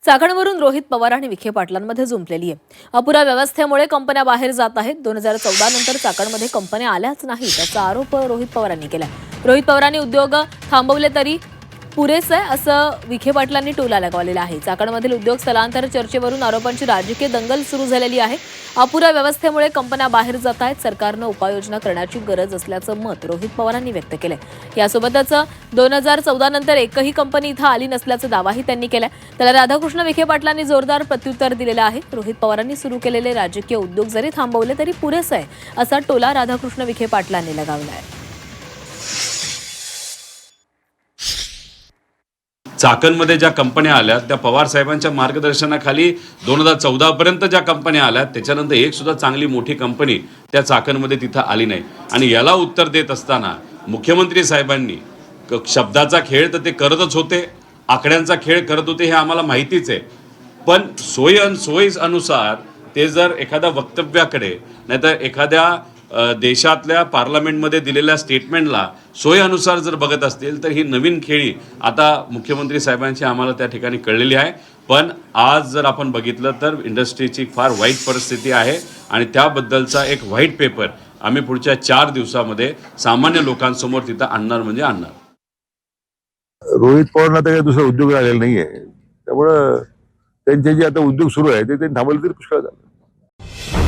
चाकणवरून रोहित पवार आणि विखे पाटलांमध्ये जुंपलेली आहे। अपुऱ्या व्यवस्थेमुळे कंपन्या बाहेर जात आहेत। 2014 नंतर चाकणमध्ये कंपन्या आल्याच नाही त्याचा आरोप रोहित पवारांनी केला। रोहित पवारांनी उद्योग थांबवले तरी पुरेसे असं विखे पाटलांनी टोला लगावलेला आहे। चाकणमधील उद्योग स्थलांतर चर्चेवरून आरोपांची राजकीय दंगल सुरू झालेली आहे। अपुऱ्या व्यवस्थेमुळे कंपन्या बाहेर जात आहेत। सरकारने उपाययोजना करण्याची गरज असल्याचं मत रोहित पवारांनी व्यक्त केलंय। यासोबतच 2014 नंतर एकही कंपनी इथं आली नसल्याचा दावाही त्यांनी केलाय। त्याला राधाकृष्ण विखे पाटलांनी जोरदार प्रत्युत्तर दिलेलं आहे। रोहित पवारांनी सुरू केलेले राजकीय उद्योग जरी थांबवले तरी पुरेसे आहे असा टोला राधाकृष्ण विखे पाटलांनी लगावलाय। चाकणमध्ये ज्या कंपन्या आल्या त्या पवार साहेबांच्या मार्गदर्शनाखाली 2014 पर्यंत ज्या कंपन्या आल्या त्याच्यानंतर एक सुद्धा चांगली मोठी कंपनी त्या चाकणमध्ये तिथं आली नाही। आणि याला उत्तर देत असताना मुख्यमंत्री साहेबांनी शब्दाचा खेळ तर ते करतच होते, आकड्यांचा खेळ करत होते हे आम्हाला माहितीच आहे। पण सोयीनुसार ते जर एखाद्या वक्तव्याकडे नाहीतर एखाद्या देशातल्या पार्लमेंटमध्ये दिलेल्या स्टेटमेंटला सोयीनुसार जर बघत असतील तर ही नवीन खेळी आता मुख्यमंत्री साहेबांची आम्हाला त्या ठिकाणी कळलेली आहे। पण आज जर आपण बघितलं तर इंडस्ट्रीची फार वाईट परिस्थिती आहे आणि त्याबद्दलचा एक व्हाईट पेपर आम्ही पुढच्या 4 दिवसामध्ये सामान्य लोकांसमोर तिथं आणणार म्हणजे आणणार। रोहित पवारांना तर काही दुसरा उद्योग आलेला नाहीये, त्यामुळं त्यांचे जे आता उद्योग सुरू आहे ते थांबवले तरी पुष्कळ झालं।